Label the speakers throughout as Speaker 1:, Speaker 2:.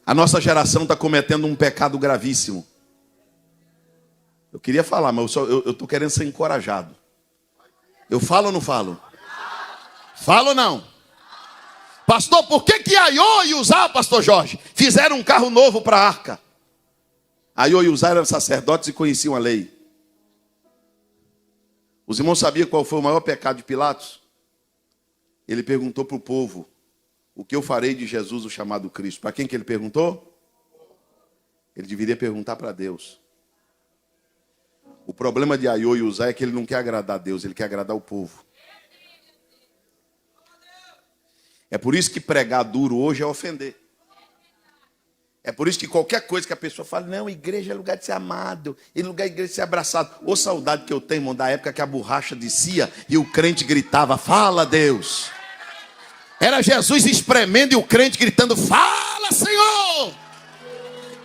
Speaker 1: A nossa geração está cometendo um pecado gravíssimo. Eu queria falar, mas eu estou querendo ser encorajado. Eu falo ou não falo? Falo ou não? Pastor, por que Aiô e Uzá, pastor Jorge, fizeram um carro novo para a arca? Aiô e Uzá eram sacerdotes e conheciam a lei. Os irmãos sabiam qual foi o maior pecado de Pilatos? Ele perguntou para o povo: o que eu farei de Jesus, o chamado Cristo? Para quem que ele perguntou? Ele deveria perguntar para Deus. O problema de Aiô e Uzá é que ele não quer agradar a Deus, ele quer agradar o povo. É por isso que pregar duro hoje é ofender. É por isso que qualquer coisa que a pessoa fala, não, igreja é lugar de ser amado, é lugar de ser abraçado. Ô saudade que eu tenho, irmão, da época que a borracha descia e o crente gritava, fala Deus. Era Jesus espremendo e o crente gritando, fala Senhor.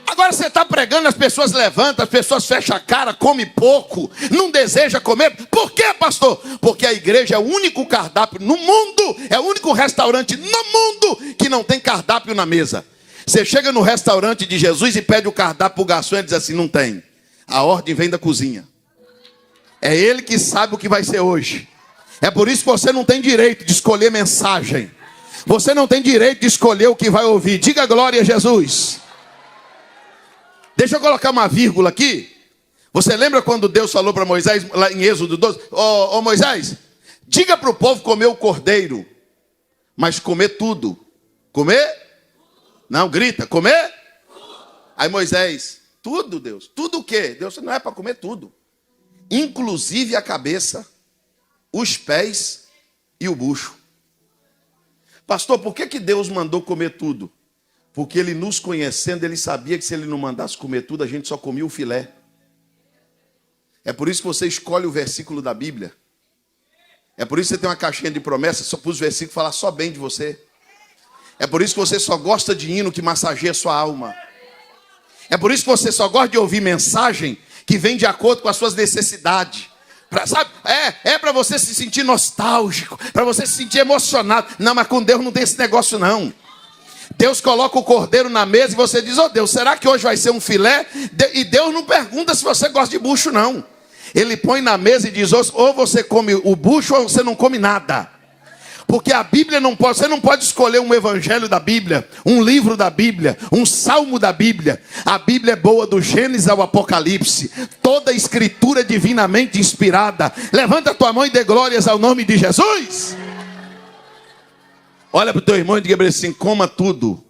Speaker 1: Agora você está pregando, as pessoas levantam, as pessoas fecham a cara, come pouco, não deseja comer. Por quê, pastor? Porque a igreja é o único cardápio no mundo, é o único restaurante no mundo que não tem cardápio na mesa. Você chega no restaurante de Jesus e pede o cardápio para o garçom e ele diz assim, não tem. A ordem vem da cozinha. É ele que sabe o que vai ser hoje. É por isso que você não tem direito de escolher mensagem. Você não tem direito de escolher o que vai ouvir. Diga glória a Jesus. Deixa eu colocar uma vírgula aqui. Você lembra quando Deus falou para Moisés, lá em Êxodo 12? Ô Moisés, diga para o povo comer o cordeiro, mas comer tudo. Comer? Não, grita, comer? Aí Moisés, tudo Deus. Tudo o quê? Deus não é para comer tudo. Inclusive a cabeça, os pés e o bucho. Pastor, por que Deus mandou comer tudo? Porque ele nos conhecendo, ele sabia que se ele não mandasse comer tudo, a gente só comia o filé. É por isso que você escolhe o versículo da Bíblia. É por isso que você tem uma caixinha de promessas, só pus o versículo falar só bem de você. É por isso que você só gosta de hino que massageia a sua alma. É por isso que você só gosta de ouvir mensagem que vem de acordo com as suas necessidades. Sabe? É para você se sentir nostálgico, para você se sentir emocionado. Não, mas com Deus não tem esse negócio não. Deus coloca o cordeiro na mesa e você diz, Deus, será que hoje vai ser um filé? E Deus não pergunta se você gosta de bucho não. Ele põe na mesa e diz, ou você come o bucho ou você não come nada. Porque a Bíblia não pode, você não pode escolher um evangelho da Bíblia, um livro da Bíblia, um salmo da Bíblia. A Bíblia é boa do Gênesis ao Apocalipse. Toda a escritura é divinamente inspirada. Levanta a tua mão e dê glórias ao nome de Jesus. Olha para o teu irmão e diga assim, coma tudo.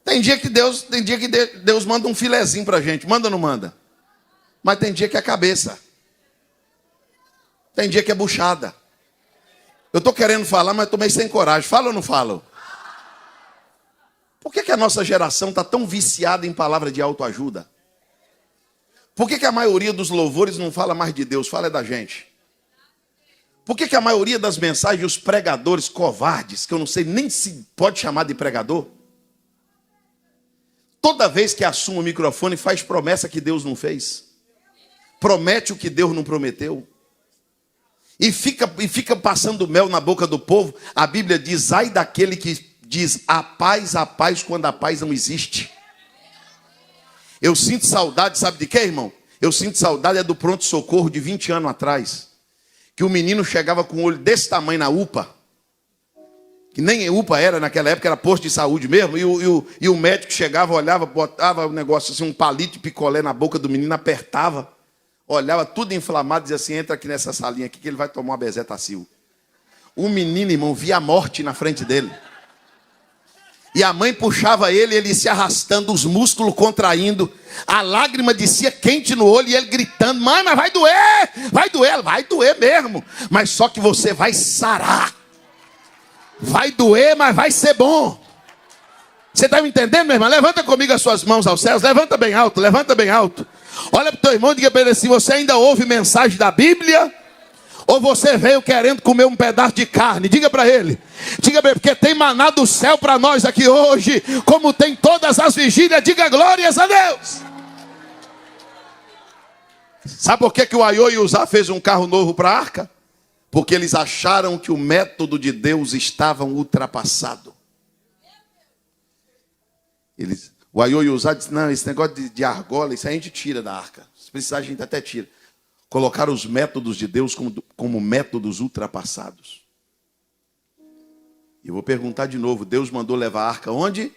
Speaker 1: Tem dia que Deus manda um filezinho para a gente. Manda ou não manda? Mas tem dia que é cabeça. Tem dia que é buchada. Eu estou querendo falar, mas estou meio sem coragem. Falo ou não falo? Por que a nossa geração está tão viciada em palavra de autoajuda? Por que a maioria dos louvores não fala mais de Deus, fala da gente? Por que a maioria das mensagens dos pregadores covardes, que eu não sei nem se pode chamar de pregador, toda vez que assume o microfone faz promessa que Deus não fez, promete o que Deus não prometeu, e fica passando mel na boca do povo? A Bíblia diz, ai daquele que diz a paz, quando a paz não existe. Eu sinto saudade, sabe de quê, irmão? Eu sinto saudade do pronto-socorro de 20 anos atrás. Que o menino chegava com um olho desse tamanho na UPA, que nem UPA era naquela época, era posto de saúde mesmo, e o médico chegava, olhava, botava um negócio assim, um palito de picolé na boca do menino, apertava, olhava tudo inflamado, dizia assim, entra aqui nessa salinha aqui que ele vai tomar uma bezetacil. O menino, irmão, via a morte na frente dele. E a mãe puxava ele se arrastando, os músculos contraindo, a lágrima descia quente no olho e ele gritando, mãe, mas vai doer mesmo, mas só que você vai sarar. Vai doer, mas vai ser bom. Você está me entendendo, meu irmão? Levanta comigo as suas mãos aos céus, levanta bem alto. Olha para o teu irmão e diga para ele assim, você ainda ouve mensagem da Bíblia? Ou você veio querendo comer um pedaço de carne? Diga para ele. Diga para ele, porque tem maná do céu para nós aqui hoje. Como tem todas as vigílias. Diga glórias a Deus. Sabe por que o Aiô e Uzá fez um carro novo para a arca? Porque eles acharam que o método de Deus estava ultrapassado. O Ioiuzá disse, não, esse negócio de argola, isso aí a gente tira da arca. Se precisar, a gente até tira. Colocaram os métodos de Deus como métodos ultrapassados. E eu vou perguntar de novo, Deus mandou levar a arca onde?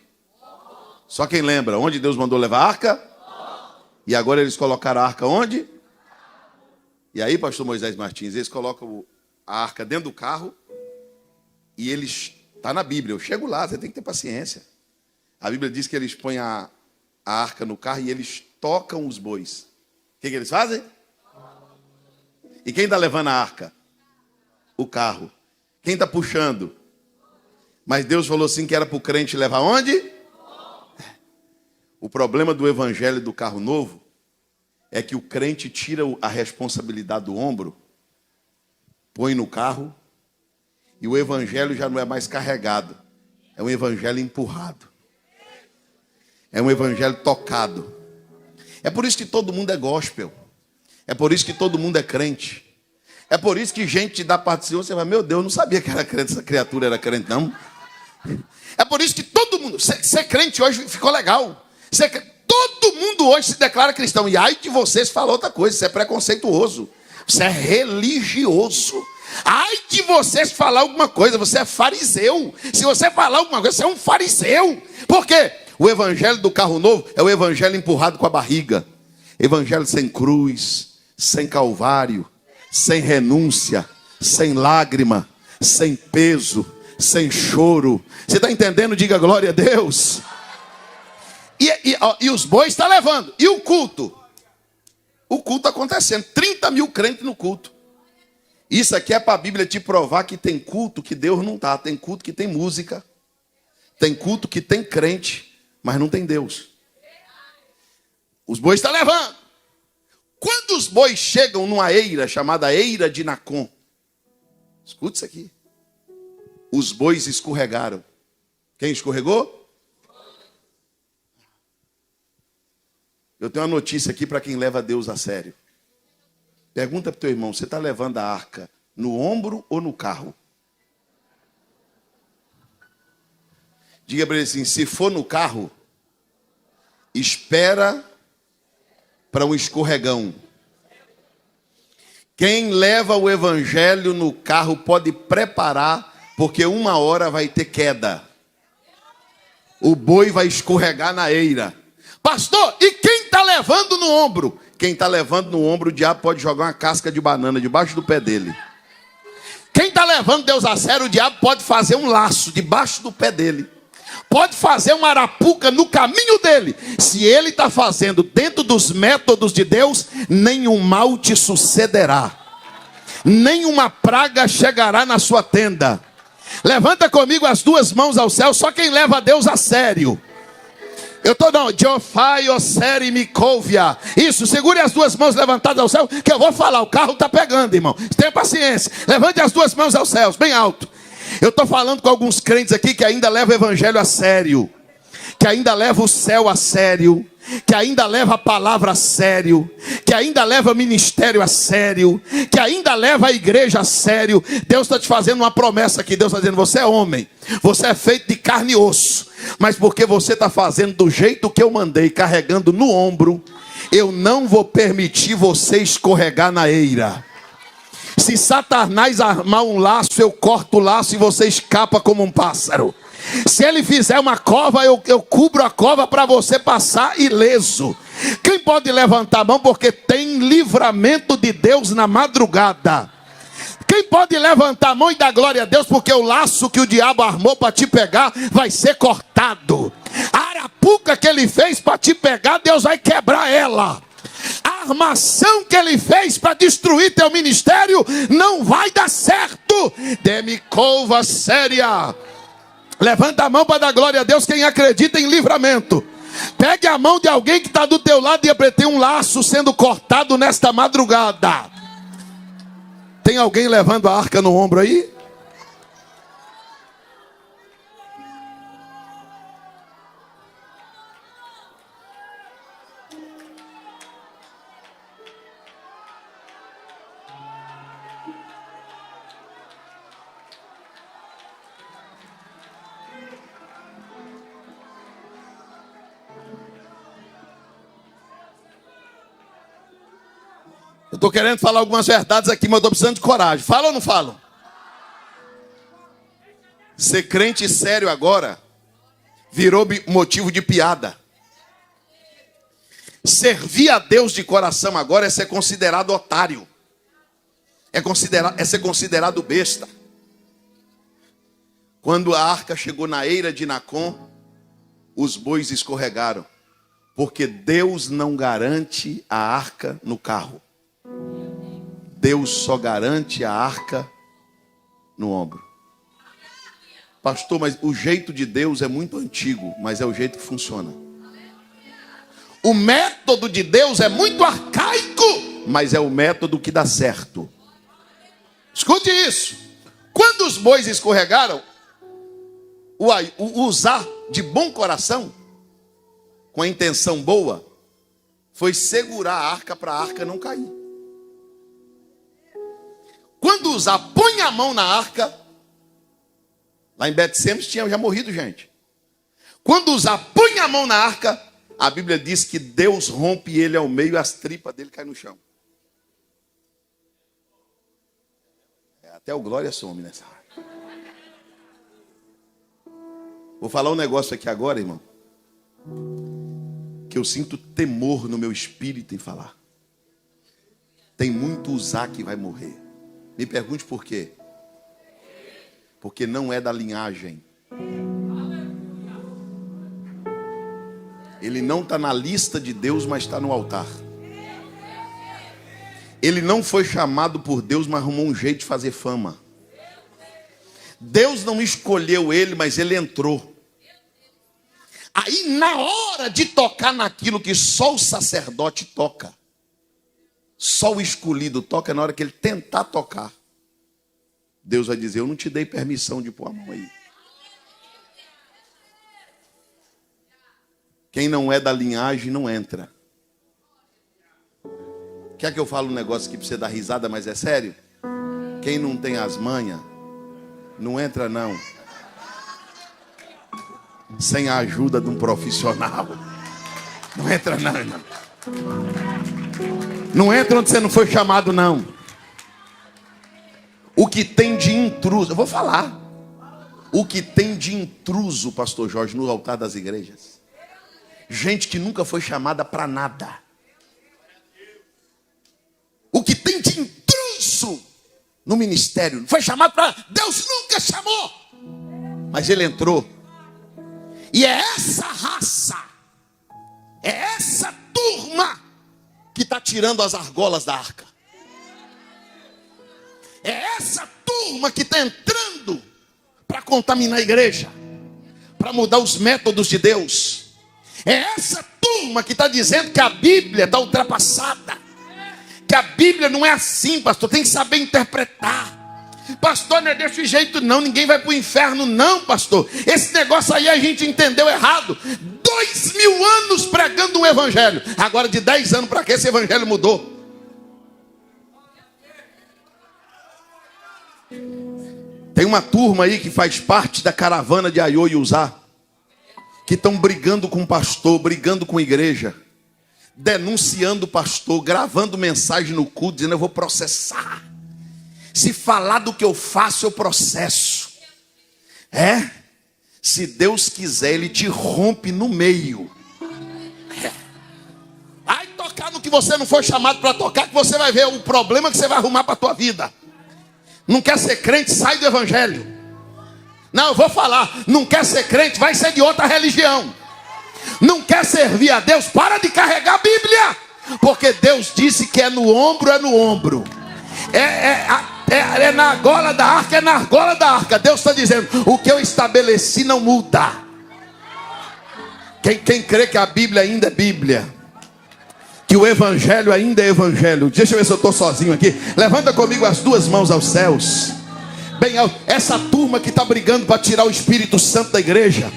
Speaker 1: Só quem lembra, onde Deus mandou levar a arca? E agora eles colocaram a arca onde? E aí, pastor Moisés Martins, eles colocam a arca dentro do carro e eles... Está na Bíblia, eu chego lá, você tem que ter paciência. A Bíblia diz que eles põem a arca no carro e eles tocam os bois. O que eles fazem? E quem está levando a arca? O carro. Quem está puxando? Mas Deus falou assim que era para o crente levar onde? O problema do evangelho do carro novo é que o crente tira a responsabilidade do ombro, põe no carro, e o evangelho já não é mais carregado. É um evangelho empurrado. É um evangelho tocado. É por isso que todo mundo é gospel. É por isso que todo mundo é crente. É por isso que gente da parte do Senhor, você vai, meu Deus, eu não sabia que era crente, essa criatura era crente, não. É por isso que todo mundo, ser crente hoje ficou legal. Todo mundo hoje se declara cristão. E ai de vocês falar outra coisa, isso é preconceituoso. Você é religioso. Ai de vocês falar alguma coisa, você é fariseu. Se você falar alguma coisa, você é um fariseu. Por quê? O evangelho do carro novo é o evangelho empurrado com a barriga. Evangelho sem cruz, sem calvário, sem renúncia, sem lágrima, sem peso, sem choro. Você está entendendo? Diga glória a Deus. E os bois estão levando. E o culto? O culto acontecendo. 30 mil crentes no culto. Isso aqui é para a Bíblia te provar que tem culto que Deus não está. Tem culto que tem música. Tem culto que tem crente, mas não tem Deus. Os bois estão levando. Quando os bois chegam numa eira chamada Eira de Nacon, escute isso aqui. Os bois escorregaram. Quem escorregou? Eu tenho uma notícia aqui para quem leva Deus a sério. Pergunta para o teu irmão, você está levando a arca no ombro ou no carro? Diga para ele assim, se for no carro, espera para um escorregão. Quem leva o evangelho no carro pode preparar, porque uma hora vai ter queda. O boi vai escorregar na eira. Pastor, e quem está levando no ombro? Quem está levando no ombro, o diabo pode jogar uma casca de banana debaixo do pé dele. Quem está levando Deus a sério, o diabo pode fazer um laço debaixo do pé dele. Pode fazer uma arapuca no caminho dele. Se ele está fazendo dentro dos métodos de Deus, nenhum mal te sucederá. Nenhuma praga chegará na sua tenda. Levanta comigo as duas mãos ao céu, só quem leva Deus a sério. Eu estou não, Jofai, Oseri, Micóvia. Isso, segure as duas mãos levantadas ao céu, que eu vou falar, o carro está pegando, irmão. Tenha paciência, levante as duas mãos aos céus, bem alto. Eu estou falando com alguns crentes aqui que ainda levam o evangelho a sério, que ainda levam o céu a sério, que ainda leva a palavra a sério, que ainda leva o ministério a sério, que ainda leva a igreja a sério. Deus está te fazendo uma promessa aqui. Deus está dizendo, você é homem, você é feito de carne e osso, mas porque você está fazendo do jeito que eu mandei, carregando no ombro, eu não vou permitir você escorregar na eira. Se Satanás armar um laço, eu corto o laço e você escapa como um pássaro. Se ele fizer uma cova, eu cubro a cova para você passar ileso. Quem pode levantar a mão porque tem livramento de Deus na madrugada? Quem pode levantar a mão e dar glória a Deus porque o laço que o diabo armou para te pegar vai ser cortado? A arapuca que ele fez para te pegar, Deus vai quebrar ela. A armação que ele fez para destruir teu ministério não vai dar certo. Demicova séria. Levanta a mão para dar glória a Deus quem acredita em livramento. Pegue a mão de alguém que está do teu lado e tem um laço sendo cortado nesta madrugada. Tem alguém levando a arca no ombro aí? Eu estou querendo falar algumas verdades aqui, mas eu estou precisando de coragem. Fala ou não falo? Ser crente sério agora virou motivo de piada. Servir a Deus de coração agora é ser considerado otário. É ser considerado besta. Quando a arca chegou na eira de Nacon, os bois escorregaram. Porque Deus não garante a arca no carro. Deus só garante a arca no ombro. Pastor, mas o jeito de Deus é muito antigo, mas é o jeito que funciona. O método de Deus é muito arcaico, mas é o método que dá certo. Escute isso. Quando os bois escorregaram, o usar de bom coração, com a intenção boa, foi segurar a arca para a arca não cair. Quando usar, põe a mão na arca. Lá em Bet-Semes tinha já morrido gente. Quando usar, põe a mão na arca. A Bíblia diz que Deus rompe ele ao meio e as tripas dele caem no chão. Até o glória some nessa arca. Vou falar um negócio aqui agora, irmão, que eu sinto temor no meu espírito em falar. Tem muito usar que vai morrer. Me pergunte por quê. Porque não é da linhagem. Ele não está na lista de Deus, mas está no altar. Ele não foi chamado por Deus, mas arrumou um jeito de fazer fama. Deus não escolheu ele, mas ele entrou. Aí na hora de tocar naquilo que só o sacerdote toca, só o escolhido toca, na hora que ele tentar tocar, Deus vai dizer: eu não te dei permissão de pôr a mão aí. Quem não é da linhagem não entra. Quer que eu fale um negócio aqui para você dar risada, mas é sério? Quem não tem as manhas, não entra não. Sem a ajuda de um profissional. Não entra não, irmão. Não entra onde você não foi chamado não. O que tem de intruso, eu vou falar. O que tem de intruso, pastor Jorge, no altar das igrejas. Gente que nunca foi chamada para nada. O que tem de intruso no ministério. Não foi chamado para... Deus nunca chamou. Mas ele entrou. E é essa raça, é essa turma que está tirando as argolas da arca. É essa turma que está entrando para contaminar a igreja, para mudar os métodos de Deus. É essa turma que está dizendo que a Bíblia está ultrapassada. Que a Bíblia não é assim, pastor. Tem que saber interpretar. Pastor, não é desse jeito não. Ninguém vai para o inferno não, pastor. Esse negócio aí a gente entendeu errado. 2000 anos pregando um evangelho. Agora de 10 anos para cá esse evangelho mudou. Tem uma turma aí que faz parte da caravana de Aiô e Uzá, que estão brigando com o pastor, brigando com a igreja, denunciando o pastor, gravando mensagem no culto, dizendo: eu vou processar. Se falar do que eu faço, eu processo. Se Deus quiser, ele te rompe no meio. Vai tocar no que você não foi chamado para tocar, que você vai ver o problema que você vai arrumar para a tua vida. Não quer ser crente, sai do evangelho. Não, eu vou falar. Não quer ser crente, vai ser de outra religião. Não quer servir a Deus, para de carregar a Bíblia. Porque Deus disse que é no ombro, é no ombro. É na argola da arca, é na argola da arca. Deus está dizendo: o que eu estabeleci não muda. Quem crê que a Bíblia ainda é Bíblia, que o evangelho ainda é evangelho. Deixa eu ver se eu estou sozinho aqui. Levanta comigo as duas mãos aos céus. Bem alto. Essa turma que está brigando para tirar o Espírito Santo da igreja.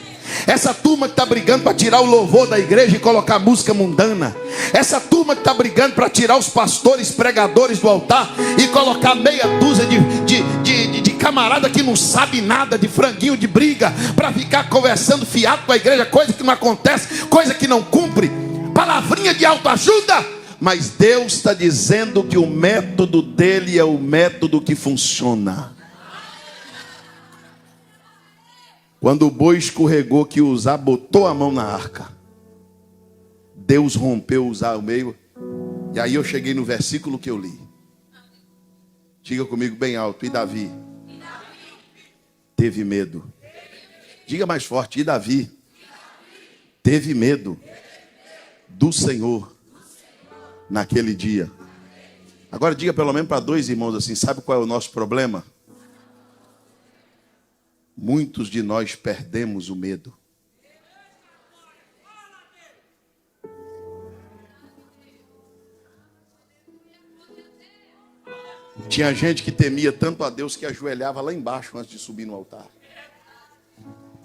Speaker 1: Essa turma que está brigando para tirar o louvor da igreja e colocar música mundana. Essa turma que está brigando para tirar os pastores, pregadores do altar e colocar meia dúzia de camarada que não sabe nada, de franguinho de briga, para ficar conversando fiado com a igreja, coisa que não acontece, coisa que não cumpre. Palavrinha de autoajuda. Mas Deus está dizendo que o método dele é o método que funciona. Quando o boi escorregou que Uzá botou a mão na arca, Deus rompeu Uzá ao meio. E aí eu cheguei no versículo que eu li. Diga comigo bem alto. E Davi teve medo. Diga mais forte. E Davi teve medo do Senhor naquele dia. Agora diga pelo menos para dois irmãos assim: sabe qual é o nosso problema? Muitos de nós perdemos o medo. Tinha gente que temia tanto a Deus que ajoelhava lá embaixo antes de subir no altar.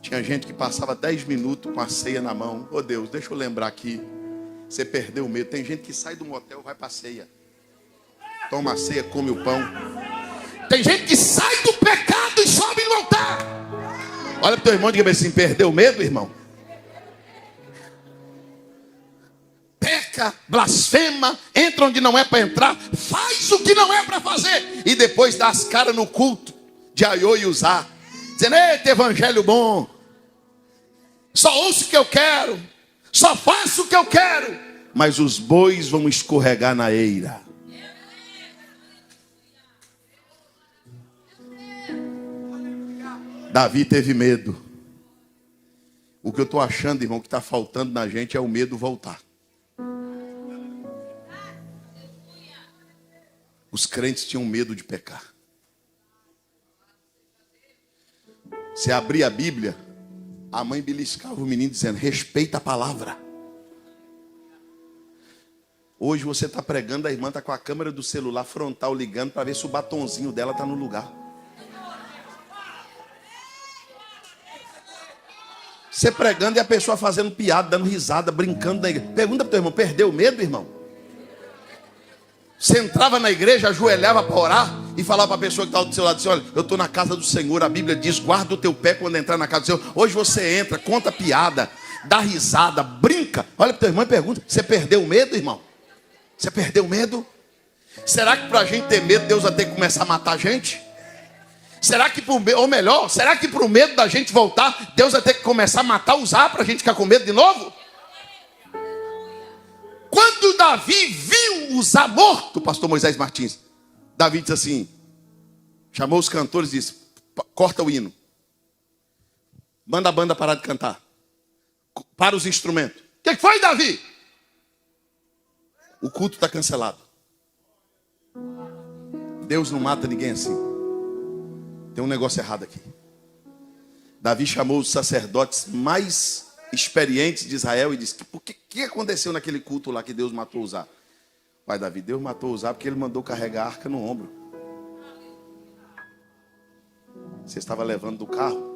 Speaker 1: Tinha gente que passava 10 minutos com a ceia na mão. Ô Deus, deixa eu lembrar aqui. Você perdeu o medo. Tem gente que sai do motel, vai para a ceia. Toma a ceia, come o pão. Tem gente que sai do pecado e sobe no altar. Olha para o teu irmão e diga assim: perdeu o medo, irmão? Peca, blasfema, entra onde não é para entrar, faz o que não é para fazer, e depois dá as caras no culto de Aiô e Uzá, dizendo: eita, evangelho bom, só ouço o que eu quero, só faço o que eu quero, mas os bois vão escorregar na eira. Davi teve medo. O que eu estou achando, irmão, que está faltando na gente é o medo voltar. Os crentes tinham medo de pecar. Você abria a Bíblia, a mãe beliscava o menino dizendo: respeita a palavra. Hoje você está pregando, a irmã está com a câmera do celular frontal ligando para ver se o batonzinho dela está no lugar. Você pregando e a pessoa fazendo piada, dando risada, brincando na igreja. Pergunta para o teu irmão: perdeu o medo, irmão? Você entrava na igreja, ajoelhava para orar e falava para a pessoa que estava do seu lado assim: olha, eu estou na casa do Senhor, a Bíblia diz, guarda o teu pé quando entrar na casa do Senhor. Hoje você entra, conta piada, dá risada, brinca. Olha para o teu irmão e pergunta: você perdeu o medo, irmão? Você perdeu o medo? Será que para a gente ter medo, Deus vai ter que começar a matar a gente? Será que será que para o medo da gente voltar, Deus vai ter que começar a matar, usar para a gente ficar com medo de novo? Quando Davi viu Uzá morto, pastor Moisés Martins, Davi disse assim, chamou os cantores e disse: corta o hino, manda a banda parar de cantar, para os instrumentos. O que foi, Davi? O culto está cancelado. Deus não mata ninguém assim. Tem um negócio errado aqui. Davi chamou os sacerdotes mais experientes de Israel e disse: o que aconteceu naquele culto lá que Deus matou Uzá? Pai Davi, Deus matou Uzá porque ele mandou carregar a arca no ombro. Você estava levando do carro.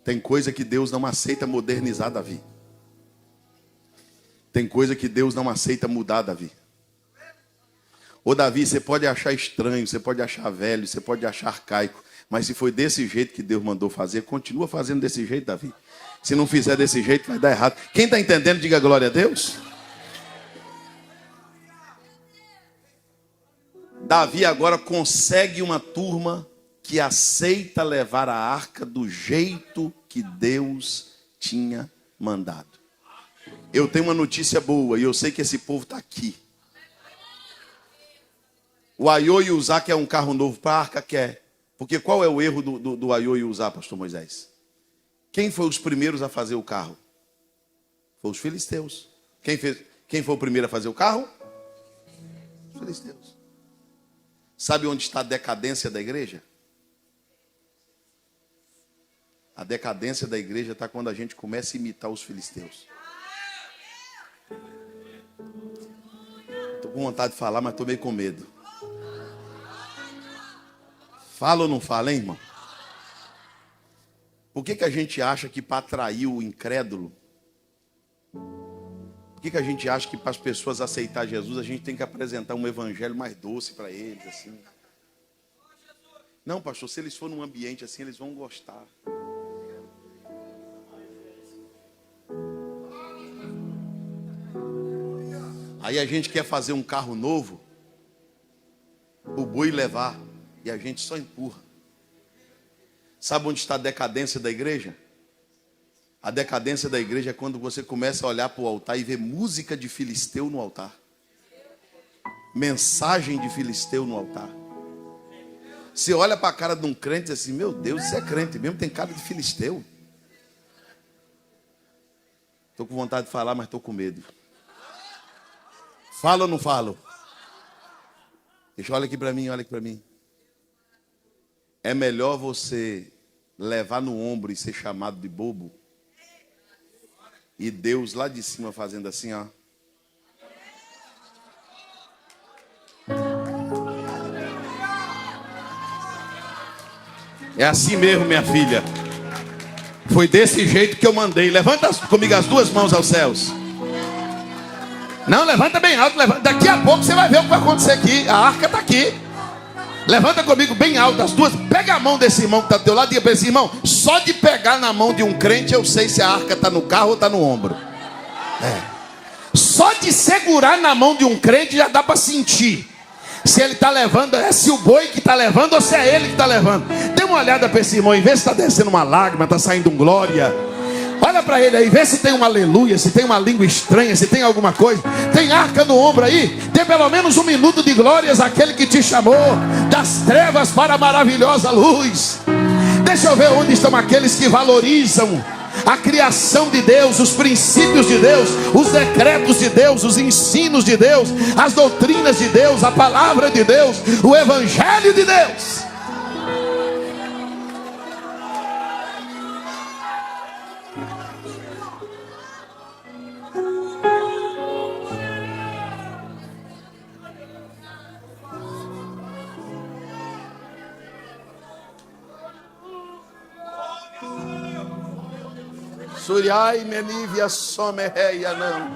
Speaker 1: Tem coisa que Deus não aceita modernizar, Davi. Tem coisa que Deus não aceita mudar, Davi. Ô Davi, você pode achar estranho, você pode achar velho, você pode achar arcaico, mas se foi desse jeito que Deus mandou fazer, continua fazendo desse jeito, Davi. Se não fizer desse jeito, vai dar errado. Quem está entendendo, diga glória a Deus. Davi agora consegue uma turma que aceita levar a arca do jeito que Deus tinha mandado. Eu tenho uma notícia boa e eu sei que esse povo está aqui. O Aiô e o Uzá quer um carro novo para a arca? Quer. Porque qual é o erro do Aiô e o Uzá, pastor Moisés? Quem foi os primeiros a fazer o carro? Foi os filisteus. Quem foi o primeiro a fazer o carro? Os filisteus. Sabe onde está a decadência da igreja? A decadência da igreja está quando a gente começa a imitar os filisteus. Estou com vontade de falar, mas estou meio com medo. Fala ou não fala, hein, irmão? Por que a gente acha que para atrair o incrédulo, por que a gente acha que para as pessoas aceitar Jesus, a gente tem que apresentar um evangelho mais doce para eles, assim? Não, pastor, se eles forem num ambiente assim, eles vão gostar. Aí a gente quer fazer um carro novo, o boi levar, e a gente só empurra. Sabe onde está a decadência da igreja? A decadência da igreja é quando você começa a olhar para o altar e ver música de filisteu no altar. Mensagem de filisteu no altar. Você olha para a cara de um crente e diz assim, meu Deus, isso é crente mesmo, tem cara de filisteu. Estou com vontade de falar, mas estou com medo. Falo ou não falo? Deixa, olha aqui para mim, olha aqui para mim. É melhor você levar no ombro e ser chamado de bobo, e Deus lá de cima fazendo assim, ó. É assim mesmo, minha filha. Foi desse jeito que eu mandei. Levanta comigo as duas mãos aos céus. Não, levanta bem alto. Levanta. Daqui a pouco você vai ver o que vai acontecer aqui. A arca está aqui. Levanta comigo bem alto as duas. Pega a mão desse irmão que está do teu lado e diga para esse irmão, só de pegar na mão de um crente eu sei se a arca está no carro ou está no ombro. Só de segurar na mão de um crente já dá para sentir se ele está levando, se o boi que está levando ou se é ele que está levando. Dê uma olhada para esse irmão e vê se está descendo uma lágrima, está saindo um glória. Olha para ele aí, vê se tem um aleluia, se tem uma língua estranha, se tem alguma coisa. Tem arca no ombro aí? Dê pelo menos 1 minuto de glórias àquele que te chamou das trevas para a maravilhosa luz. Deixa eu ver onde estão aqueles que valorizam a criação de Deus, os princípios de Deus, os decretos de Deus, os ensinos de Deus, as doutrinas de Deus, a palavra de Deus, o evangelho de Deus. Suriai menivia somerreia não.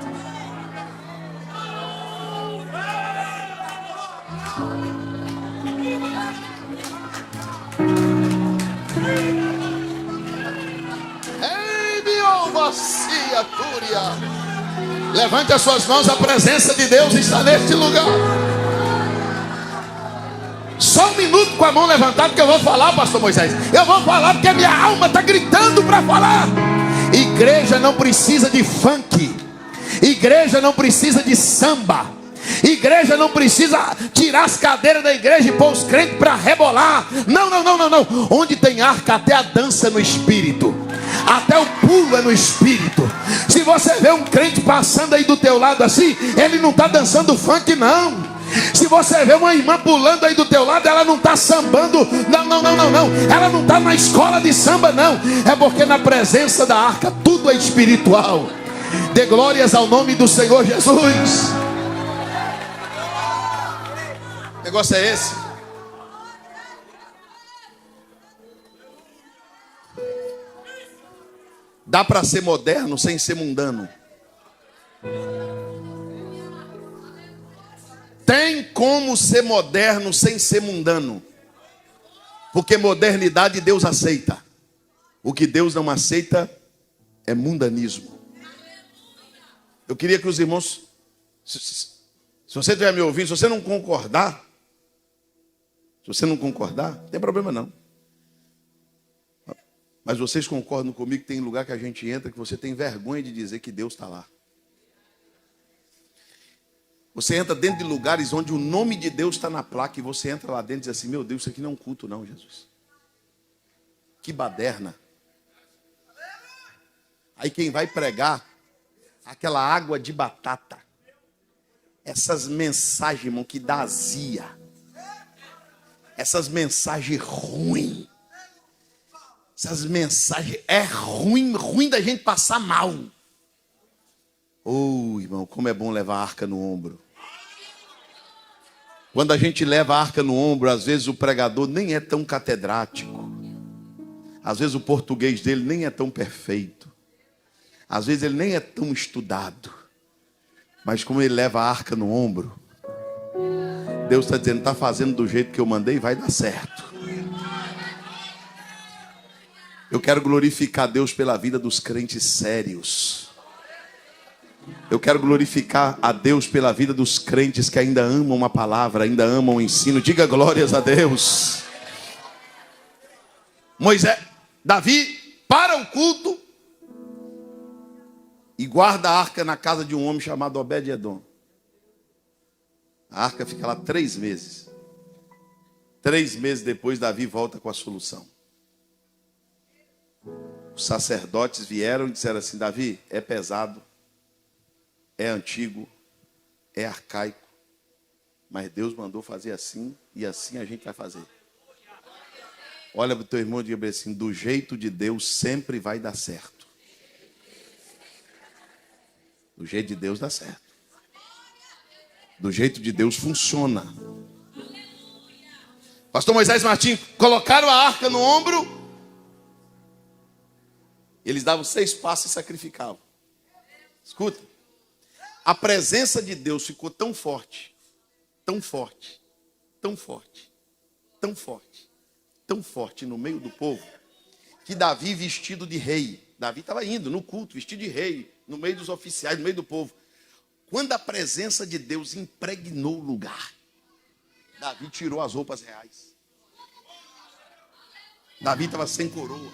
Speaker 1: Ei, biovacia, túria. Levante as suas mãos, a presença de Deus está neste lugar. Só 1 minuto com a mão levantada que eu vou falar, pastor Moisés. Eu vou falar porque a minha alma está gritando para falar. Igreja não precisa de funk. Igreja não precisa de samba. Igreja não precisa tirar as cadeiras da igreja e pôr os crentes para rebolar. Não. Onde tem arca, até a dança no espírito, até o pulo é no espírito. Se você vê um crente passando aí do teu lado assim, ele não está dançando funk não. Se você vê uma irmã pulando aí do teu lado, ela não está sambando. Não. Ela não está na escola de samba, não. É porque na presença da arca tudo é espiritual. Dê glórias ao nome do Senhor Jesus. O negócio é esse. Dá para ser moderno sem ser mundano. Tem como ser moderno sem ser mundano. Porque modernidade Deus aceita. O que Deus não aceita é mundanismo. Eu queria que os irmãos, se você estiver me ouvindo, se você não concordar, não tem problema não. Mas vocês concordam comigo que tem lugar que a gente entra que você tem vergonha de dizer que Deus está lá. Você entra dentro de lugares onde o nome de Deus está na placa e você entra lá dentro e diz assim, meu Deus, isso aqui não é um culto não, Jesus. Que baderna. Aí quem vai pregar, aquela água de batata. Essas mensagens, irmão, que dá azia. Essas mensagens ruins. Essas mensagens é ruim da gente passar mal. Irmão, como é bom levar a arca no ombro. Quando a gente leva a arca no ombro, às vezes o pregador nem é tão catedrático. Às vezes o português dele nem é tão perfeito. Às vezes ele nem é tão estudado. Mas como ele leva a arca no ombro, Deus está dizendo, está fazendo do jeito que eu mandei, vai dar certo. Eu quero glorificar Deus pela vida dos crentes sérios. Eu quero glorificar a Deus pela vida dos crentes que ainda amam a palavra, ainda amam o ensino. Diga glórias a Deus. Davi para o culto e guarda a arca na casa de um homem chamado Obed-edom. A arca fica lá 3 meses. 3 meses depois, Davi volta com a solução. Os sacerdotes vieram e disseram assim: Davi, é pesado, é antigo, é arcaico, mas Deus mandou fazer assim, e assim a gente vai fazer. Olha para o teu irmão e diga assim: do jeito de Deus sempre vai dar certo. Do jeito de Deus dá certo. Do jeito de Deus funciona. Pastor Moisés Martins, colocaram a arca no ombro. Eles davam 6 passos e sacrificavam. Escuta. A presença de Deus ficou tão forte, tão forte, tão forte, tão forte, tão forte no meio do povo, que Davi, vestido de rei, Davi estava indo no culto, vestido de rei, no meio dos oficiais, no meio do povo. Quando a presença de Deus impregnou o lugar, Davi tirou as roupas reais. Davi estava sem coroa.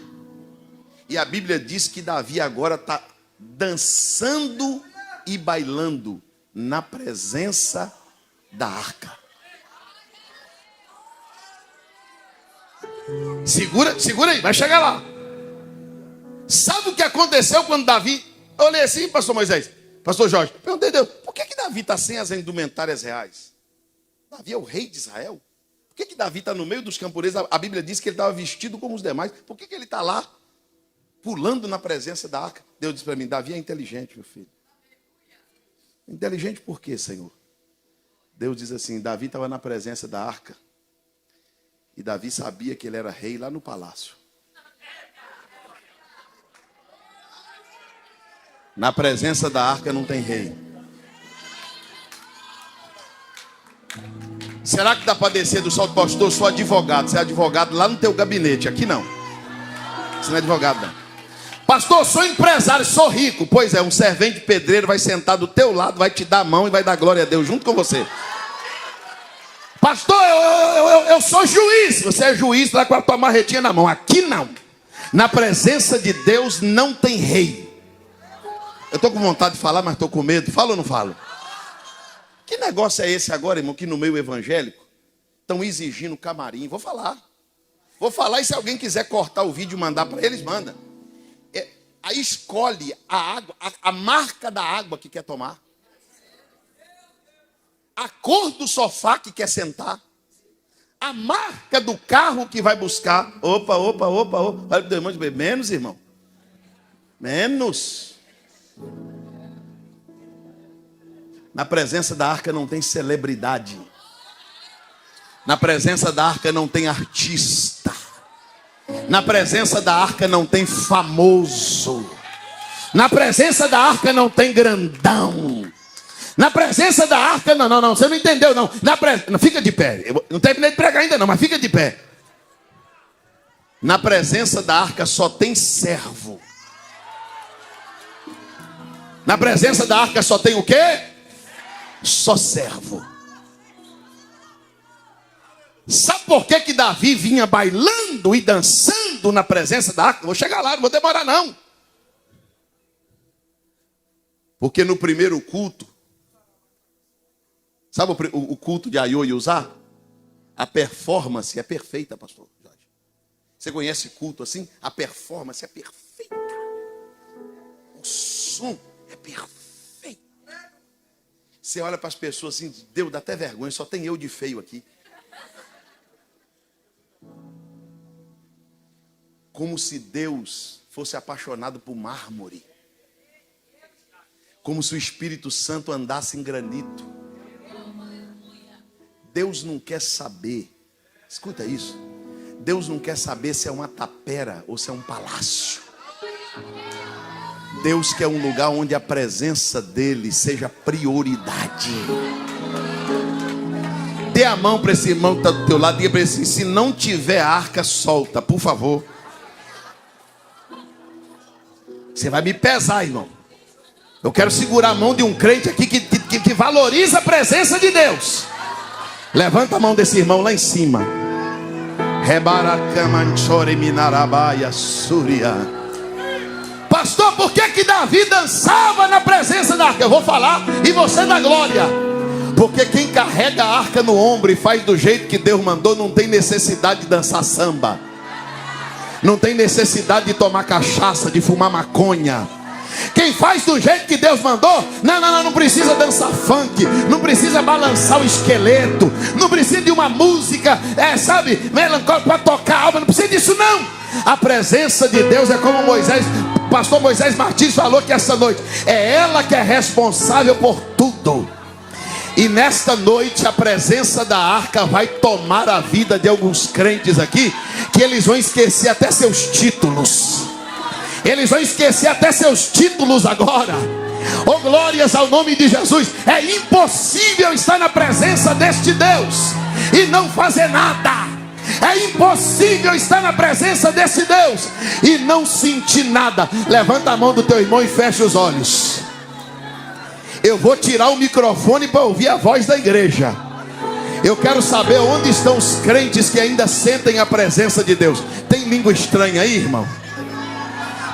Speaker 1: E a Bíblia diz que Davi agora está dançando e bailando na presença da arca. Segura aí, vai chegar lá. Sabe o que aconteceu quando Davi... Eu olhei assim, pastor Moisés, pastor Jorge, perguntei a Deus, por que Davi está sem as indumentárias reais? Davi é o rei de Israel. Por que Davi está no meio dos camponeses? A Bíblia diz que ele estava vestido como os demais. Por que ele está lá, pulando na presença da arca? Deus disse para mim: Davi é inteligente, meu filho. Inteligente por quê, Senhor? Deus diz assim: Davi estava na presença da arca. E Davi sabia que ele era rei lá no palácio. Na presença da arca não tem rei. Será que dá para descer do salto? Pastor, eu sou advogado. Você é advogado lá no teu gabinete. Aqui não. Você não é advogado, não. Pastor, eu sou empresário, sou rico. Pois é, um servente pedreiro vai sentar do teu lado, vai te dar a mão e vai dar glória a Deus junto com você. Pastor, eu sou juiz. Você é juiz, lá com a tua marretinha na mão. Aqui não. Na presença de Deus não tem rei. Eu estou com vontade de falar, mas estou com medo. Falo ou não falo? Que negócio é esse agora, irmão, que no meio evangélico estão exigindo camarim? Vou falar. E se alguém quiser cortar o vídeo e mandar para eles, manda. Aí escolhe a água, a marca da água que quer tomar. A cor do sofá que quer sentar. A marca do carro que vai buscar. Opa. Olha para o teu irmão e diz: menos, irmão. Menos. Na presença da arca não tem celebridade. Na presença da arca não tem artista. Na presença da arca não tem famoso. Na presença da arca não tem grandão. Na presença da arca, não, você não entendeu, não. Não, fica de pé. Eu não terminei de pregar ainda não, mas fica de pé. Na presença da arca só tem servo. Na presença da arca só tem o quê? Só servo. Sabe por que Davi vinha bailando e dançando na presença da arca? Vou chegar lá, não vou demorar não. Porque no primeiro culto, sabe o culto de Aiô e Uzá? A performance é perfeita, pastor Jorge. Você conhece culto assim? A performance é perfeita. O som é perfeito. Você olha para as pessoas assim, Deus, dá até vergonha, só tem eu de feio aqui. Como se Deus fosse apaixonado por mármore. Como se o Espírito Santo andasse em granito. Deus não quer saber, escuta isso. Deus não quer saber se é uma tapera ou se é um palácio. Deus quer um lugar onde a presença dele seja prioridade. Dê a mão para esse irmão que está do teu lado e diga para ele assim: se não tiver arca, solta, por favor. Você vai me pesar, irmão. Eu quero segurar a mão de um crente aqui que valoriza a presença de Deus. Levanta a mão desse irmão lá em cima. Pastor, por que Davi dançava na presença da arca? Eu vou falar e você dá glória. Porque quem carrega a arca no ombro e faz do jeito que Deus mandou, não tem necessidade de dançar samba, não tem necessidade de tomar cachaça, de fumar maconha. Quem faz do jeito que Deus mandou, não precisa dançar funk, não precisa balançar o esqueleto, não precisa de uma música, melancólica para tocar a alma, não precisa disso não. A presença de Deus é como Moisés, pastor Moisés Martins falou que essa noite, é ela que é responsável por tudo. E nesta noite a presença da arca vai tomar a vida de alguns crentes aqui, que eles vão esquecer até seus títulos. Eles vão esquecer até seus títulos agora. Oh, glórias ao nome de Jesus. É impossível estar na presença deste Deus e não fazer nada. É impossível estar na presença desse Deus e não sentir nada. Levanta a mão do teu irmão e fecha os olhos. Eu vou tirar o microfone para ouvir a voz da igreja. Eu quero saber onde estão os crentes que ainda sentem a presença de Deus. Tem língua estranha aí, irmão?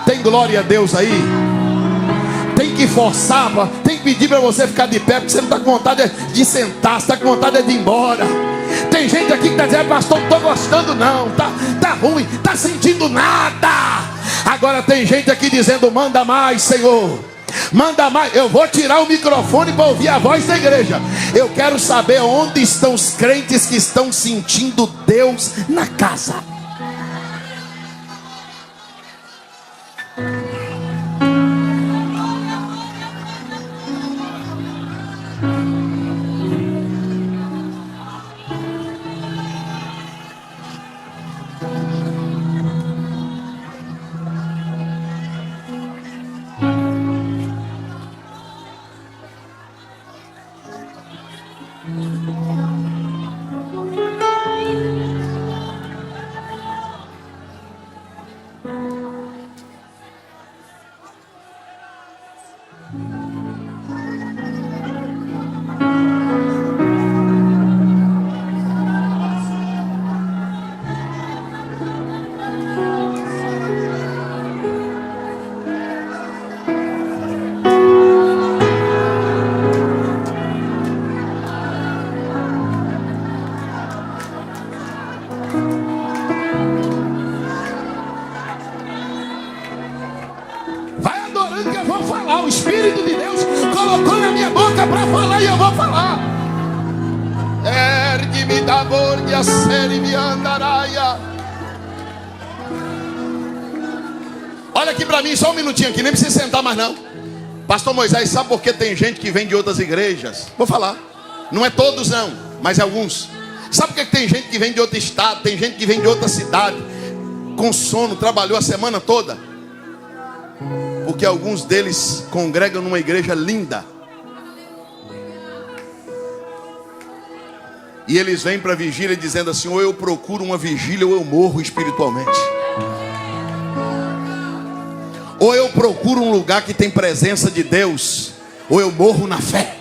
Speaker 1: Tem glória a Deus aí? Tem que forçar, tem que pedir para você ficar de pé, porque você não está com vontade de sentar, você está com vontade de ir embora. Tem gente aqui que está dizendo, pastor, não estou gostando não, tá ruim, está sentindo nada. Agora tem gente aqui dizendo, manda mais, Senhor, manda mais. Eu vou tirar o microfone para ouvir a voz da igreja. Eu quero saber onde estão os crentes que estão sentindo Deus na casa. O Espírito de Deus colocou na minha boca para falar e eu vou falar. Ergue-me da borda, sere-me andaraia. Olha aqui para mim, só um minutinho aqui, nem precisa sentar mais não. Pastor Moisés, sabe por que tem gente que vem de outras igrejas? Vou falar. Não é todos não, mas é alguns. Sabe por que tem gente que vem de outro estado, tem gente que vem de outra cidade, com sono, trabalhou a semana toda? Porque alguns deles congregam numa igreja linda. E eles vêm para a vigília dizendo assim, ou eu procuro uma vigília ou eu morro espiritualmente. Ou eu procuro um lugar que tem presença de Deus, ou eu morro na fé.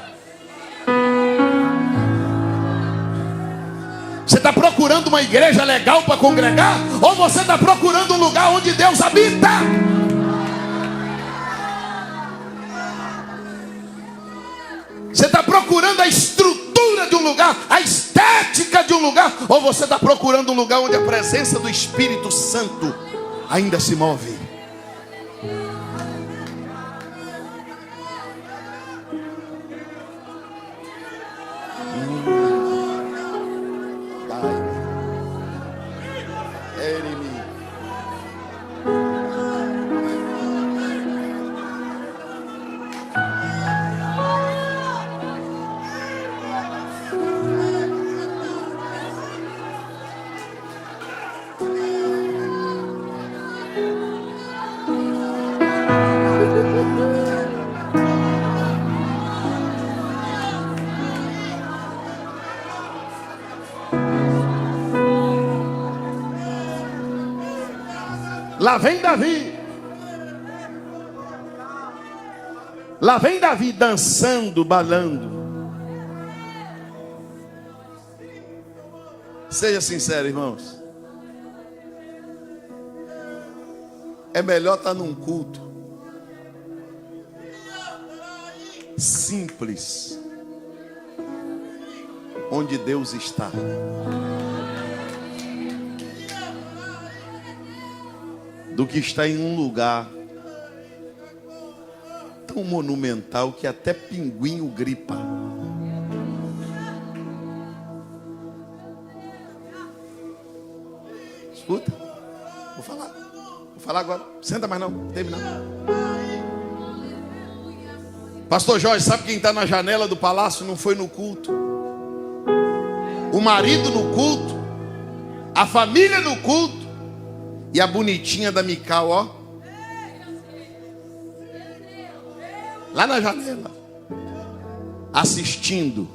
Speaker 1: Você está procurando uma igreja legal para congregar? Ou você está procurando um lugar onde Deus habita? Você está procurando a estrutura de um lugar, a estética de um lugar, ou você está procurando um lugar onde a presença do Espírito Santo ainda se move? Lá vem Davi. Lá vem Davi dançando, balando. Seja sincero, irmãos. É melhor estar num culto simples, onde Deus está, do que estar em um lugar tão monumental que até pinguinho gripa. Escuta, vou falar agora. Senta mais não, terminar. Pastor Jorge, sabe quem está na janela do palácio? Não foi no culto. O marido no culto, a família no culto, e a bonitinha da Mical, ó, lá na janela, assistindo.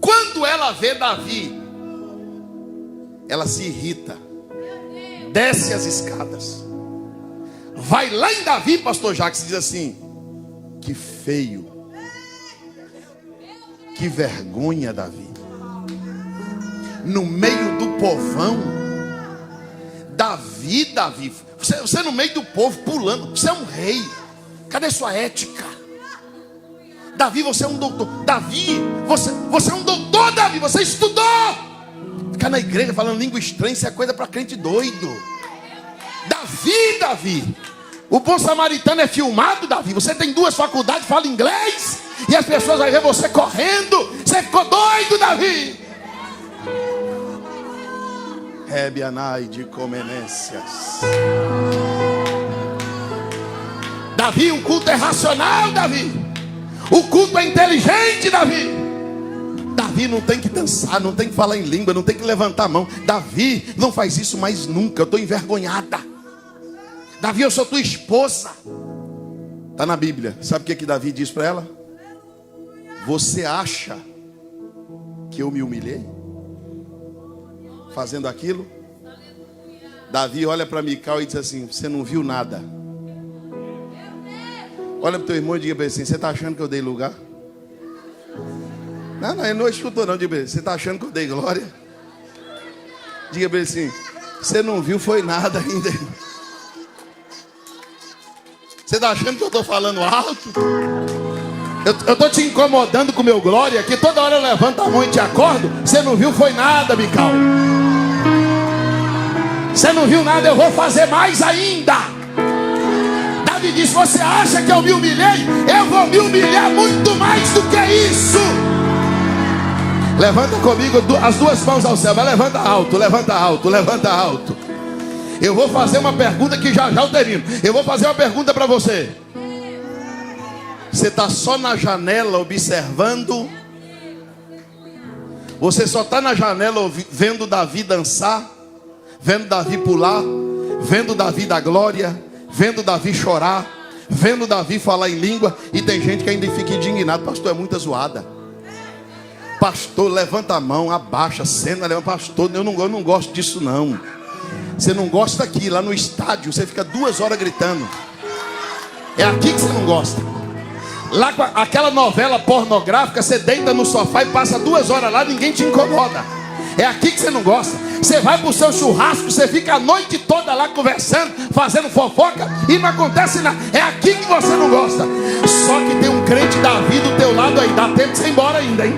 Speaker 1: Quando ela vê Davi, ela se irrita, desce as escadas, vai lá em Davi, pastor Jacques, e diz assim: que feio, que vergonha, Davi, no meio do povão. Davi, você no meio do povo pulando, você é um rei, cadê sua ética? Davi, você é um doutor. Davi, você é um doutor, Davi, você estudou. Ficar na igreja falando língua estranha, isso é coisa para crente doido. Davi, o bom samaritano é filmado, Davi. Você tem 2 faculdades, fala inglês, e as pessoas vão ver você correndo. Você ficou doido, Davi. Rebianai de Comenécias. Davi, o culto é racional, Davi. O culto é inteligente, Davi. Davi não tem que dançar, não tem que falar em língua, não tem que levantar a mão. Davi, não faz isso mais nunca. Eu estou envergonhada. Davi, eu sou tua esposa. Está na Bíblia. Sabe o que Davi diz para ela? Você acha que eu me humilhei fazendo aquilo? Davi olha para Mical e diz assim: você não viu nada. Olha para o teu irmão e diga para ele assim: você está achando que eu dei lugar? Não, ele não escutou não. Diga para ele: você está achando que eu dei glória? Diga para ele assim: você não viu foi nada ainda. Você está achando que eu estou falando alto? Eu estou te incomodando com o meu glória, que toda hora eu levanto a mão e te acordo. Você não viu foi nada, Mical. Você não viu nada, eu vou fazer mais ainda. Davi disse: você acha que eu me humilhei? Eu vou me humilhar muito mais do que isso. Levanta comigo as 2 mãos ao céu. Mas levanta alto, levanta alto, levanta alto. Eu vou fazer uma pergunta que já eu termino. Eu vou fazer uma pergunta para você. Você está só na janela observando? Você só está na janela vendo Davi dançar, vendo Davi pular, vendo Davi dar glória, vendo Davi chorar, vendo Davi falar em língua? E tem gente que ainda fica indignado: pastor, é muita zoada. Pastor, levanta a mão, abaixa, cena, levanta. Pastor, eu não gosto disso não. Você não gosta aqui, lá no estádio, você fica 2 horas gritando. É aqui que você não gosta. Lá com aquela novela pornográfica, você deita no sofá e passa 2 horas lá, ninguém te incomoda. É aqui que você não gosta. Você vai pro seu churrasco, você fica a noite toda lá conversando, fazendo fofoca, e não acontece nada. É aqui que você não gosta. Só que tem um crente Davi do teu lado aí. Dá tempo de você ir embora ainda, hein?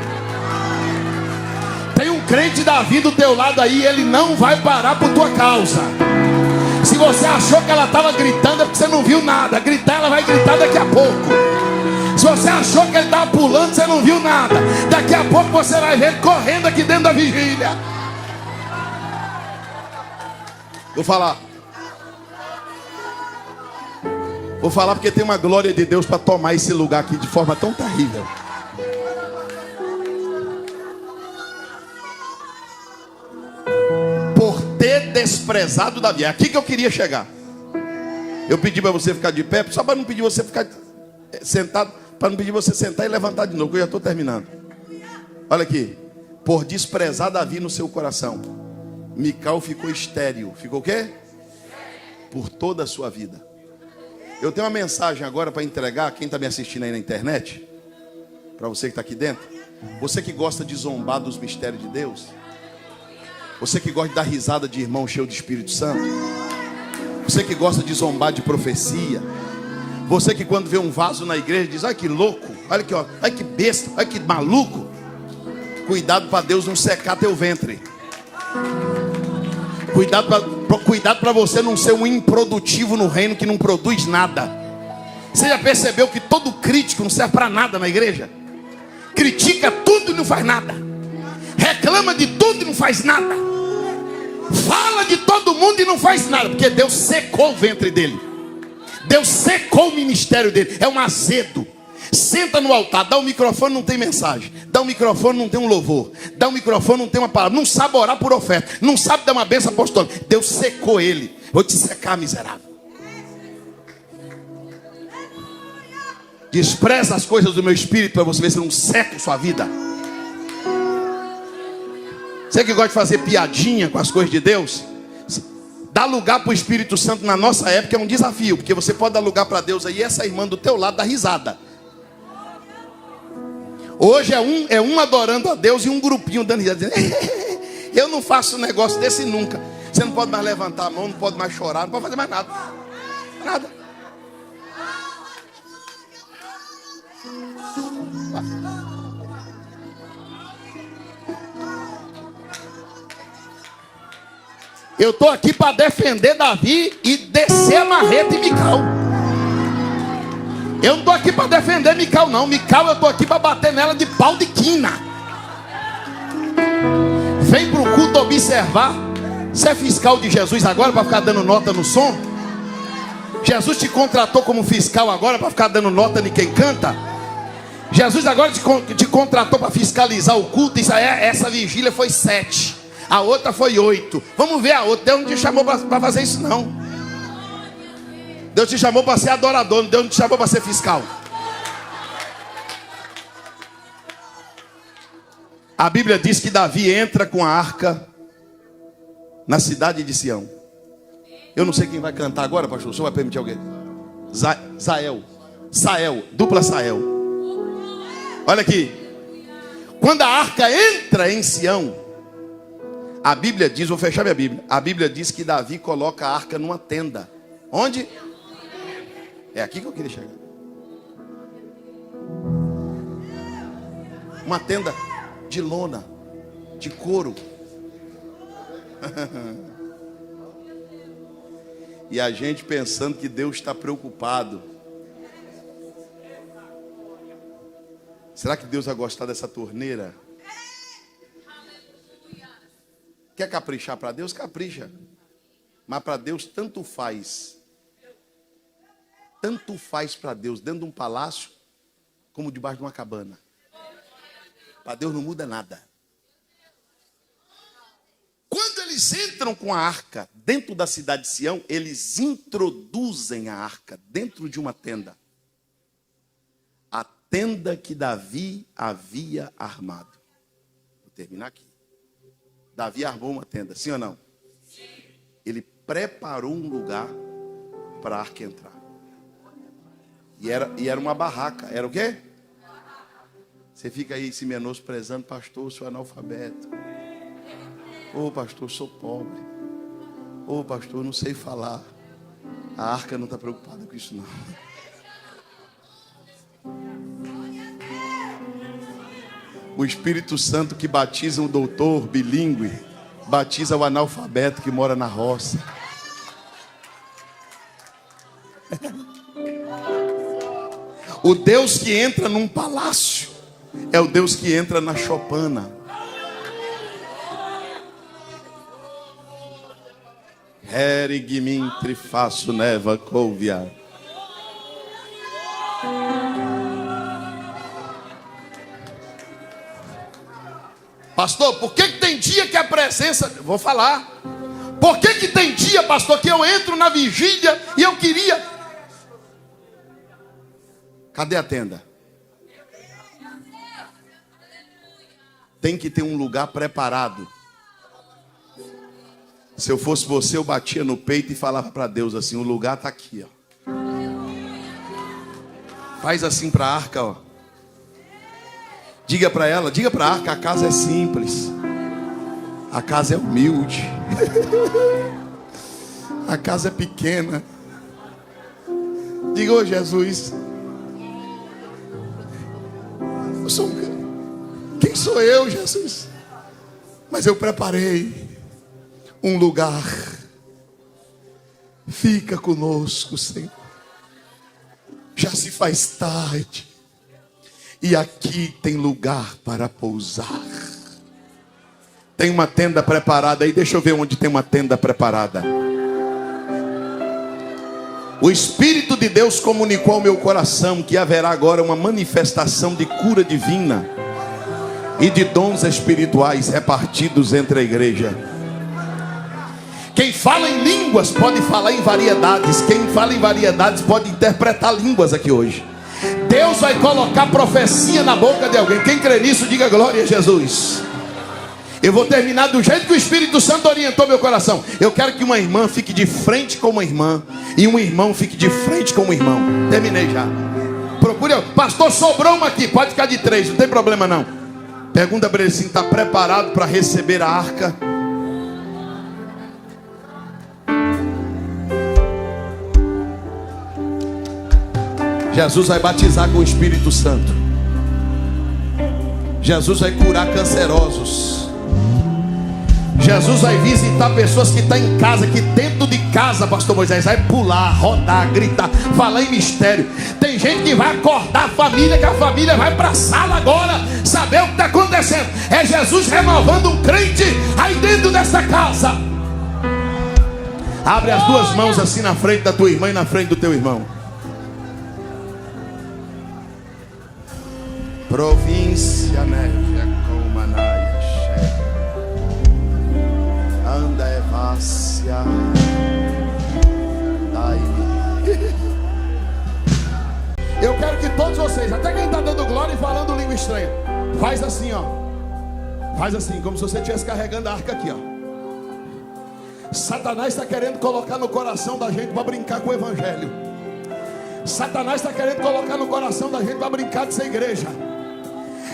Speaker 1: Tem um crente Davi do teu lado aí, ele não vai parar por tua causa. Se você achou que ela estava gritando, é porque você não viu nada. Gritar, ela vai gritar daqui a pouco. Se você achou que ele estava pulando, você não viu nada. Daqui a pouco você vai ver ele correndo aqui dentro da vigília. Vou falar porque tem uma glória de Deus para tomar esse lugar aqui de forma tão terrível. Por ter desprezado Davi. É aqui que eu queria chegar. Eu pedi para você ficar de pé, só para não pedir você ficar sentado, para não pedir você sentar e levantar de novo, que eu já estou terminando. Olha aqui. Por desprezar Davi no seu coração, Mical ficou estéril. Ficou o quê? Por toda a sua vida. Eu tenho uma mensagem agora para entregar a quem está me assistindo aí na internet. Para você que está aqui dentro. Você que gosta de zombar dos mistérios de Deus. Você que gosta de dar risada de irmão cheio do Espírito Santo. Você que gosta de zombar de profecia. Você que quando vê um vaso na igreja diz: ai que louco, olha aqui, ó, ai que besta, ai que maluco. Cuidado para Deus não secar teu ventre. Cuidado para você não ser um improdutivo no reino que não produz nada. Você já percebeu que todo crítico não serve para nada na igreja? Critica tudo e não faz nada. Reclama de tudo e não faz nada. Fala de todo mundo e não faz nada. Porque Deus secou o ventre dele. Deus secou o ministério dele. É um azedo. Senta no altar, dá o microfone, não tem mensagem. Dá o microfone, não tem um louvor. Dá o microfone, não tem uma palavra. Não sabe orar por oferta. Não sabe dar uma bênção apostólica. Deus secou ele. Vou te secar, miserável. Despreza as coisas do meu espírito para você ver se não seca sua vida. Você que gosta de fazer piadinha com as coisas de Deus, dar lugar para o Espírito Santo na nossa época é um desafio. Porque você pode dar lugar para Deus aí e essa irmã do teu lado dá risada. Hoje é um adorando a Deus e um grupinho dando risada, dizendo: eu não faço um negócio desse nunca. Você não pode mais levantar a mão, não pode mais chorar, não pode fazer mais nada. Nada. Eu estou aqui para defender Davi e descer a marreta em Mical. Eu não estou aqui para defender Mical, não. Mical, eu estou aqui para bater nela de pau de quina. Vem para o culto observar. Você é fiscal de Jesus agora para ficar dando nota no som? Jesus te contratou como fiscal agora para ficar dando nota de quem canta? Jesus agora te contratou para fiscalizar o culto. Isso aí, essa vigília foi 7. A outra foi 8. Vamos ver a outra. Deus não te chamou para fazer isso, não. Deus te chamou para ser adorador. Deus não te chamou para ser fiscal. A Bíblia diz que Davi entra com a arca na cidade de Sião. Eu não sei quem vai cantar agora, pastor. O senhor vai permitir alguém? Sael, dupla Sael. Olha aqui. Quando a arca entra em Sião, a Bíblia diz, vou fechar minha Bíblia. A Bíblia diz que Davi coloca a arca numa tenda. Onde? É aqui que eu queria chegar. Uma tenda de lona, de couro. E a gente pensando que Deus está preocupado. Será que Deus vai gostar dessa torneira? Quer caprichar para Deus? Capricha. Mas para Deus tanto faz. Tanto faz para Deus dentro de um palácio como debaixo de uma cabana. Para Deus não muda nada. Quando eles entram com a arca dentro da cidade de Sião, eles introduzem a arca dentro de uma tenda. A tenda que Davi havia armado. Vou terminar aqui. Davi armou uma tenda, sim ou não? Sim. Ele preparou um lugar para a arca entrar. E era uma barraca. Era o quê? Você fica aí se menosprezando: pastor, eu sou analfabeto. Ô pastor, eu sou pobre. Ô pastor, eu não sei falar. A arca não está preocupada com isso, não. O Espírito Santo que batiza um doutor bilíngue, batiza o analfabeto que mora na roça. O Deus que entra num palácio é o Deus que entra na chopana. Erigmin trifaço neva couvia. Pastor, por que tem dia que a presença... Vou falar. Por que tem dia, pastor, que eu entro na vigília e eu queria... Cadê a tenda? Tem que ter um lugar preparado. Se eu fosse você, eu batia no peito e falava para Deus assim: o lugar está aqui, ó. Faz assim para a arca, ó. Diga para ela, diga para a arca, a casa é simples. A casa é humilde. A casa é pequena. Diga, ô Jesus, quem sou eu, Jesus? Mas eu preparei um lugar. Fica conosco, Senhor. Já se faz tarde. E aqui tem lugar para pousar. Tem uma tenda preparada aí. Deixa eu ver onde tem uma tenda preparada. O Espírito de Deus comunicou ao meu coração que haverá agora uma manifestação de cura divina e de dons espirituais repartidos entre a igreja. Quem fala em línguas pode falar em variedades. Quem fala em variedades pode interpretar línguas aqui hoje. Deus vai colocar profecia na boca de alguém. Quem crê nisso, diga glória a Jesus. Eu vou terminar do jeito que o Espírito Santo orientou meu coração. Eu quero que uma irmã fique de frente com uma irmã e um irmão fique de frente com um irmão. Terminei já. Procure, pastor, sobrou uma aqui. Pode ficar de 3, não tem problema não. Pergunta para ele assim: está preparado para receber a arca? Jesus vai batizar com o Espírito Santo. Jesus vai curar cancerosos. Jesus vai visitar pessoas que estão em casa, que dentro de casa, pastor Moisés, vai pular, rodar, gritar, falar em mistério. Tem gente que vai acordar a família, que a família vai para a sala agora, saber o que está acontecendo. É Jesus renovando um crente aí dentro dessa casa. Abre as duas mãos assim na frente da tua irmã e na frente do teu irmão. Província Névia Comanaia Anda Evácia Daime. Eu quero que todos vocês, até quem está dando glória e falando língua estranha, faz assim, ó. Faz assim, como se você estivesse carregando a arca aqui, ó. Satanás está querendo colocar no coração da gente para brincar com o evangelho. Satanás está querendo colocar no coração da gente para brincar de ser igreja.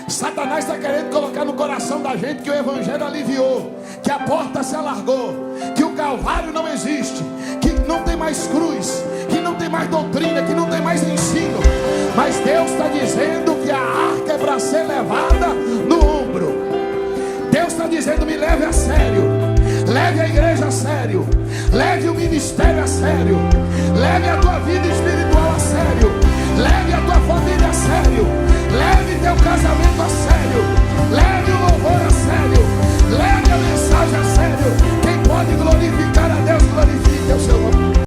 Speaker 1: Satanás está querendo colocar no coração da gente que o evangelho aliviou, que a porta se alargou, que o Calvário não existe, que não tem mais cruz, que não tem mais doutrina, que não tem mais ensino. Mas Deus está dizendo que a arca é para ser levada no ombro. Deus está dizendo: me leve a sério, leve a igreja a sério, leve o ministério a sério, leve a tua vida espiritual a sério, leve a tua família a sério, leve teu casamento a sério.